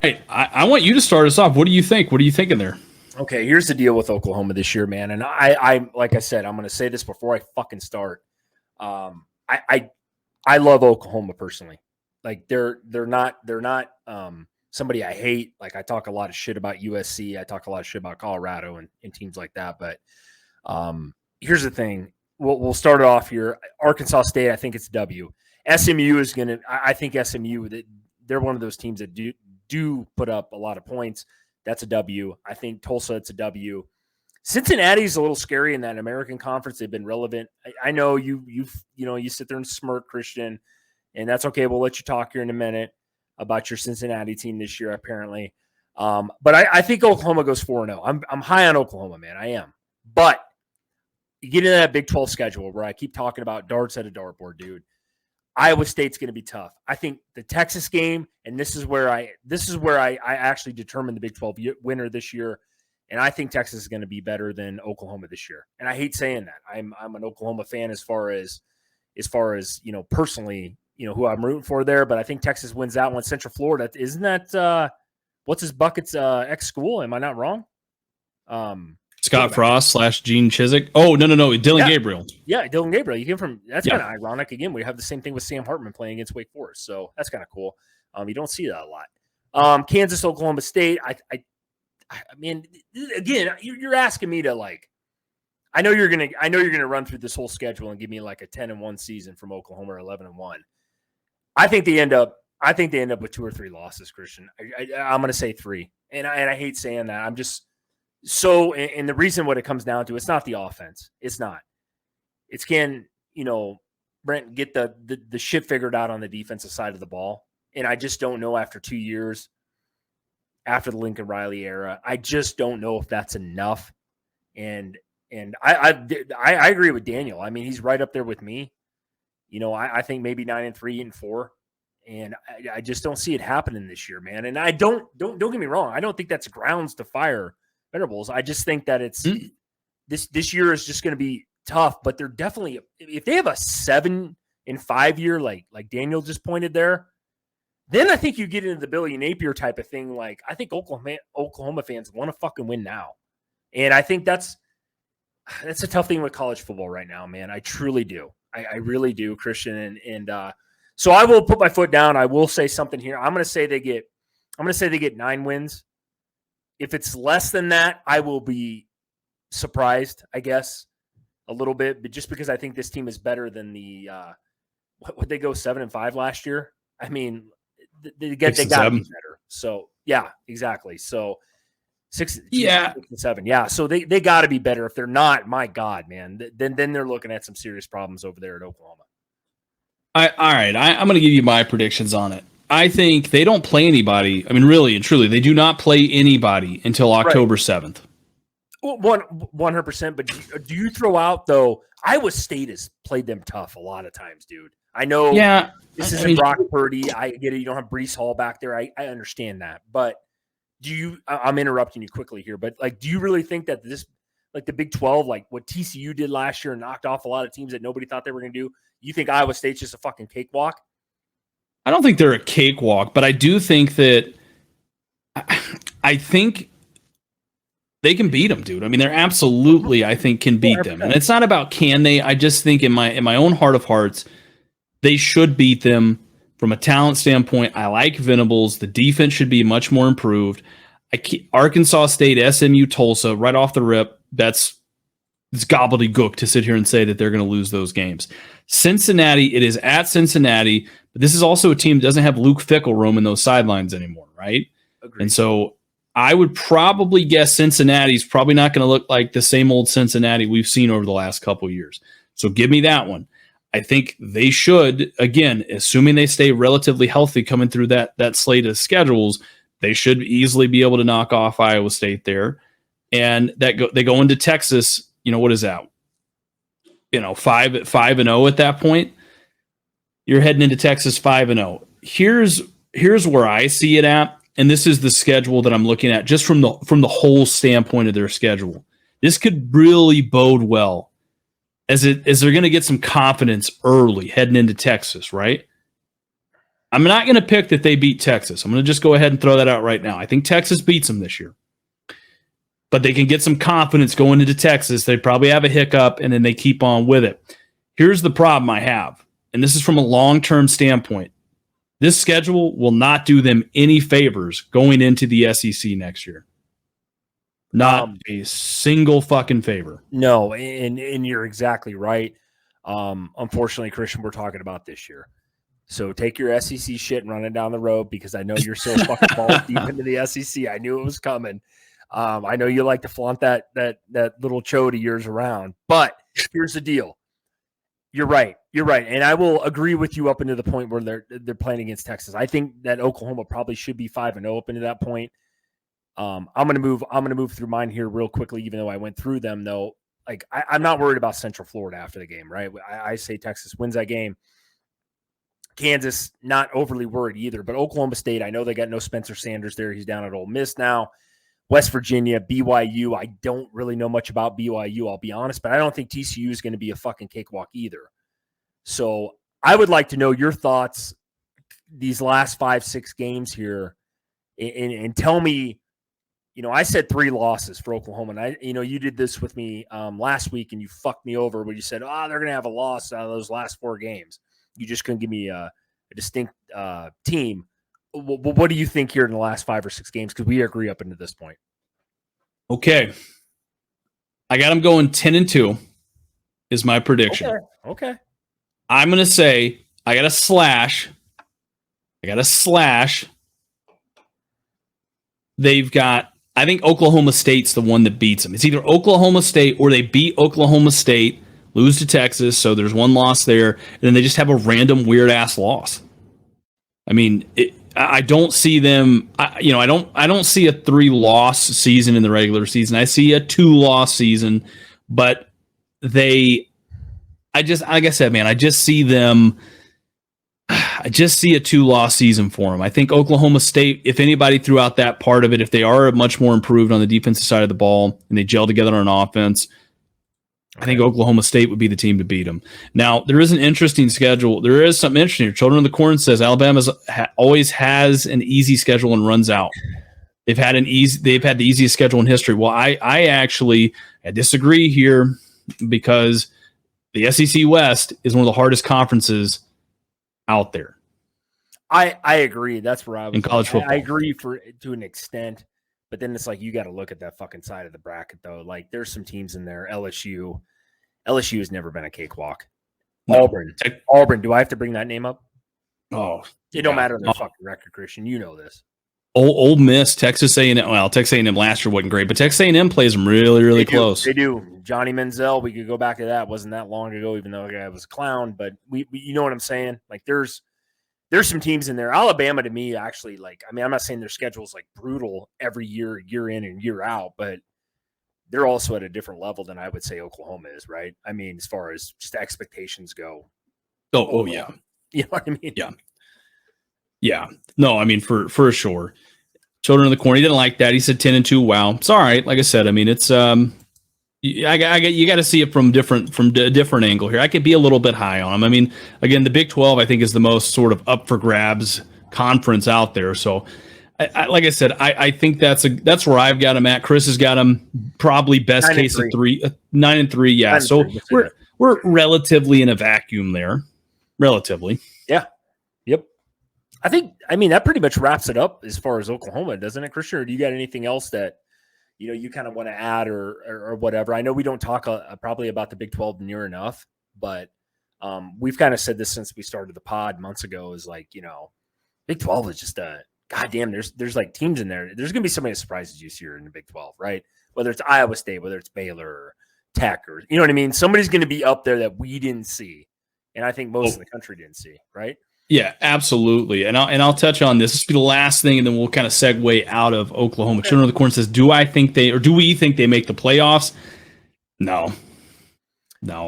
right, I want you to start us off. What do you think? What are you thinking there? Okay, here's the deal with Oklahoma this year, man. And I like I said, I'm going to say this before I fucking start. I love Oklahoma personally. Like they're not somebody I hate. Like I talk a lot of shit about USC. I talk a lot of shit about Colorado and teams like that. But here's the thing. We'll start it off here. Arkansas State, I think it's W. SMU is going to. I think SMU they're one of those teams that do put up a lot of points. That's a W. I think Tulsa, it's a W. Cincinnati's a little scary in that American Conference. They've been relevant. I know you sit there and smirk, Christian, and that's okay. We'll let you talk here in a minute about your Cincinnati team this year, apparently. But I think Oklahoma goes 4-0. I'm high on Oklahoma, man. I am. But you get into that Big 12 schedule where I keep talking about darts at a dartboard, dude. Iowa State's going to be tough. I think the Texas game, and this is where I actually determined the Big 12 winner this year, and I think Texas is going to be better than Oklahoma this year. And I hate saying that. I'm an Oklahoma fan as far as personally, who I'm rooting for there, but I think Texas wins that one. Central Florida, isn't that what's his bucket's ex school? Am I not wrong? Scott Frost / Gene Chizik. Oh, no. Dillon Gabriel. Yeah, Dillon Gabriel. You came from, that's kind of ironic. Again, we have the same thing with Sam Hartman playing against Wake Forest. So that's kind of cool. You don't see that a lot. Kansas, Oklahoma State. I mean, again, you're asking me to I know you're gonna run through this whole schedule and give me like a 10-1 season from Oklahoma or 11-1. I think they end up with 2 or 3 losses, Christian. I'm gonna say 3. And I hate saying that. I'm just so, and the reason what it comes down to, it's not the offense. It's not. It's can, Brent get the shit figured out on the defensive side of the ball. And I just don't know after 2 years, after the Lincoln Riley era, I just don't know if that's enough. And I agree with Daniel. I mean, he's right up there with me. I think maybe 9-3, 8-4. And I just don't see it happening this year, man. And I don't get me wrong. I don't think that's grounds to fire Venables. I just think that it's this year is just going to be tough, but they're definitely, if they have a 7-5 year, like Daniel just pointed there, then I think you get into the Billy Napier type of thing. Like I think Oklahoma fans want to fucking win now. And I think that's a tough thing with college football right now, man. I truly do. I really do, Christian. And so I will put my foot down. I will say something here. I'm going to say they get 9 wins. If it's less than that, I will be surprised, I guess, a little bit. But just because I think this team is better than the what would they go 7-5 last year? I mean, they got to be better. So yeah, exactly. So 6 and 7. Yeah. So they got to be better. If they're not, my God, man, then they're looking at some serious problems over there at Oklahoma. All right. I'm going to give you my predictions on it. I think they don't play anybody. I mean, really and truly, they do not play anybody until October 7th. Well, 100%. But do you throw out, though, Iowa State has played them tough a lot of times, dude. I know this isn't Brock Purdy. I get it. You don't have Breece Hall back there. I understand that. But I'm interrupting you quickly here, but do you really think that this, the Big 12, like what TCU did last year and knocked off a lot of teams that nobody thought they were going to do, you think Iowa State's just a fucking cakewalk? I don't think they're a cakewalk, but I do think that I think they can beat them, dude. I mean, they're absolutely, I think, can beat them. And it's not about can they. I just think in my own heart of hearts, they should beat them from a talent standpoint. I like Venables. The defense should be much more improved. Arkansas State, SMU, Tulsa, right off the rip, it's gobbledygook to sit here and say that they're going to lose those games. Cincinnati, it is at Cincinnati, but this is also a team that doesn't have Luke Fickell roaming those sidelines anymore, right? Agreed. And so I would probably guess Cincinnati's probably not going to look like the same old Cincinnati we've seen over the last couple of years. So give me that one. I think they should, again, assuming they stay relatively healthy coming through that slate of schedules, they should easily be able to knock off Iowa State there. And they go into Texas. What is that? 5-0 at that point. You're heading into Texas 5-0. Here's where I see it at, and this is the schedule that I'm looking at just from the whole standpoint of their schedule. This could really bode well as they're going to get some confidence early heading into Texas, right? I'm not going to pick that they beat Texas. I'm going to just go ahead and throw that out right now. I think Texas beats them this year. But they can get some confidence going into Texas. They probably have a hiccup, and then they keep on with it. Here's the problem I have, and this is from a long-term standpoint. This schedule will not do them any favors going into the SEC next year. Not a single fucking favor. No, and you're exactly right. Unfortunately, Christian, we're talking about this year. So take your SEC shit and run it down the road because I know you're so fucking balls deep into the SEC. I knew it was coming. I know you like to flaunt that little chode of yours around, but here's the deal. You're right. And I will agree with you up into the point where they're playing against Texas. I think that Oklahoma probably should be 5-0 up into that point. I'm gonna move through mine here real quickly, even though I went through them though. Like I'm not worried about Central Florida after the game, right? I say Texas wins that game. Kansas, not overly worried either, but Oklahoma State, I know they got no Spencer Sanders there. He's down at Ole Miss now. West Virginia, BYU, I don't really know much about BYU, I'll be honest, but I don't think TCU is going to be a fucking cakewalk either. So I would like to know your thoughts these last 5-6 games here and tell me, I said 3 losses for Oklahoma, and you did this with me last week, and you fucked me over when you said, they're going to have a loss out of those last 4 games. You just couldn't give me a distinct team. What do you think here in the last 5 or 6 games? Because we agree up into this point. Okay. I got them going 10-2 is my prediction. Okay. I'm going to say I got a slash. I think Oklahoma State's the one that beats them. It's either Oklahoma State or they beat Oklahoma State, lose to Texas, so there's one loss there, and then they just have a random weird-ass loss. I mean, I don't see them. I don't see a 3-loss season in the regular season. I see a 2-loss season, but I just see them. I just see a 2-loss season for them. I think Oklahoma State, if anybody throughout that part of it, if they are much more improved on the defensive side of the ball and they gel together on offense, I think Oklahoma State would be the team to beat them. Now, there is an interesting schedule. There is something interesting here. Children of the Corn says Alabama always has an easy schedule and runs out. They've had the easiest schedule in history. Well, I disagree here because the SEC West is one of the hardest conferences out there. I agree. That's where I was in college football. I agree to an extent, but then it's like you got to look at that fucking side of the bracket though. Like there's some teams in there. LSU has never been a cakewalk. No. Auburn. Do I have to bring that name up? Oh, it don't matter their fucking record, Christian. You know this. Ole Miss, Texas A&M. Well, Texas A&M last year wasn't great, but Texas A&M plays them really, really close. They do. Johnny Manziel. We could go back to that. Wasn't that long ago, even though the guy was a clown. But we you know what I'm saying? Like there's some teams in there. Alabama to me, actually, I'm not saying their schedule is like brutal every year in and year out, but they're also at a different level than I would say Oklahoma is, right? I mean, as far as just expectations go. Oh yeah. You know what I mean? Yeah. Yeah. No, I mean, for sure. Children of the Corn, he didn't like that. He said 10-2. Wow. It's all right. Like I said, I mean, it's you got to see it from a different angle here. I could be a little bit high on him. I mean, again, the Big 12 I think is the most sort of up for grabs conference out there. So, like I said, I think that's where I've got him at. Chris has got him probably best case of 9-3. Yeah. So we're relatively in a vacuum there. Relatively. Yeah. Yep. I mean, that pretty much wraps it up as far as Oklahoma, doesn't it, Christian? Or do you got anything else that you kind of want to add or whatever? I know we don't talk probably about the Big 12 near enough, but we've kind of said this since we started the pod months ago. Is like Big 12 is just goddamn. There's like teams in there. There's gonna be so many surprises you see here in the Big 12, right? Whether it's Iowa State, whether it's Baylor or Tech, or you know what I mean. Somebody's gonna be up there that we didn't see, and I think most of the country didn't see, right? Yeah, absolutely. And I'll touch on this. This will be the last thing, and then we'll kind of segue out of Oklahoma. Children of the Corn says, do we think they make the playoffs? No.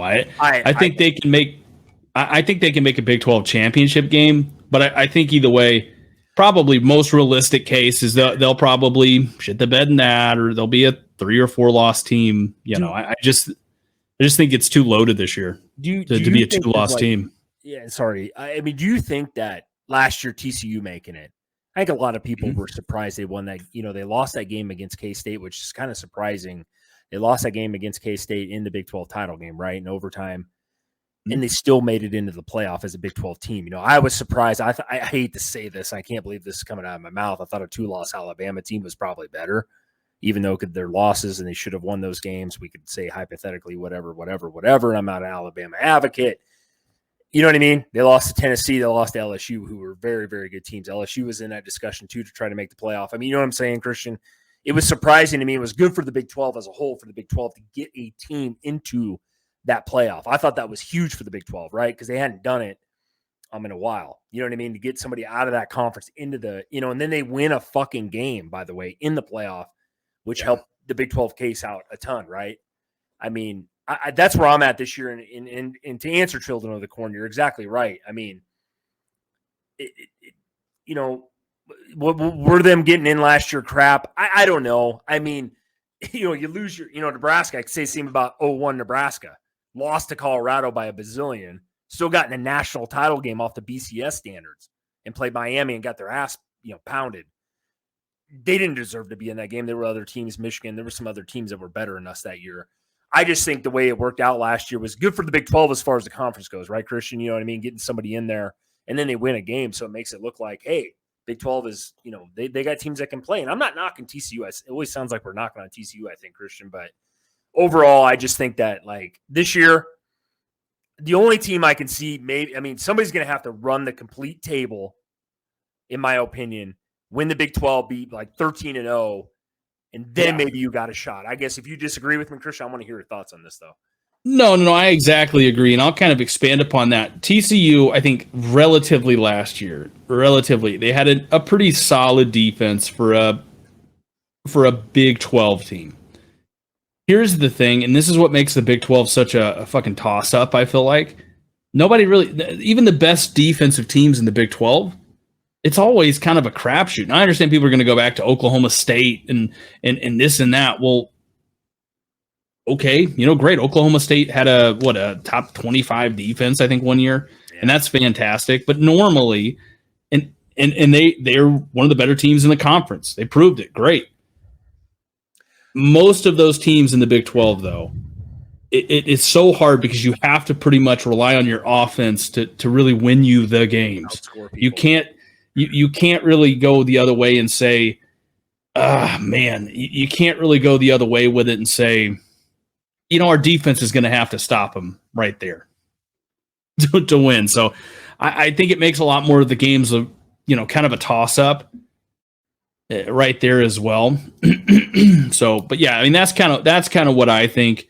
I think they can make a Big 12 championship game, but I think either way, probably most realistic case is they'll probably shit the bed in that, or they'll be a 3 or 4 loss team. I just think it's too loaded this year to be a 2-loss team. Yeah, sorry. I mean, do you think that last year TCU making it. I think a lot of people were surprised they won that. They lost that game against K-State, which is kind of surprising. They lost that game against K-State in the Big 12 title game, right, in overtime, and they still made it into the playoff as a Big 12 team. I was surprised. I hate to say this. I can't believe this is coming out of my mouth. I thought a 2-loss Alabama team was probably better, even though their losses and they should have won those games. We could say hypothetically whatever. And I'm not an Alabama advocate. You know what I mean? They lost to Tennessee. They lost to LSU, who were very, very good teams. LSU was in that discussion, too, to try to make the playoff. I mean, you know what I'm saying, Christian? It was surprising to me. It was good for the Big 12 as a whole, for the Big 12 to get a team into that playoff. I thought that was huge for the Big 12, right? Because they hadn't done it in a while. You know what I mean? To get somebody out of that conference into the, and then they win a fucking game, by the way, in the playoff, which helped the Big 12 case out a ton, right? I mean, that's where I'm at this year. And to answer Children of the Corn, you're exactly right. I mean, were them getting in last year crap? I don't know. I mean, you lose your, Nebraska. I could say the same about 0-1 Nebraska. Lost to Colorado by a bazillion. Still got in a national title game off the BCS standards and played Miami and got their ass, pounded. They didn't deserve to be in that game. There were other teams, Michigan. There were some other teams that were better than us that year. I just think the way it worked out last year was good for the Big 12 as far as the conference goes, right, Christian? You know what I mean? Getting somebody in there, and then they win a game, so it makes it look like, hey, Big 12 is, they got teams that can play. And I'm not knocking TCU. It always sounds like we're knocking on TCU, I think, Christian. But overall, I just think that, this year, the only team I can see somebody's going to have to run the complete table, in my opinion, win the Big 12, be 13-0, and then maybe you got a shot. I guess if you disagree with me, Christian, I want to hear your thoughts on this, though. No, I exactly agree, and I'll kind of expand upon that. TCU, I think, relatively last year, they had a pretty solid defense for a Big 12 team. Here's the thing, and this is what makes the Big 12 such a fucking toss-up, I feel like. Nobody really, even the best defensive teams in the Big 12, it's always kind of a crapshoot. And I understand people are going to go back to Oklahoma State and this and that. Well, okay, great. Oklahoma State had a top 25 defense, I think, one year, and that's fantastic. But normally, and they're one of the better teams in the conference. They proved it. Great. Most of those teams in the Big 12, though, it's so hard because you have to pretty much rely on your offense to really win you the games. You can't really go the other way and say, you can't really go the other way with it and say, our defense is going to have to stop them right there to win. So I think it makes a lot more of the games of, kind of a toss-up right there as well. So, but yeah, I mean, that's kind of what I think.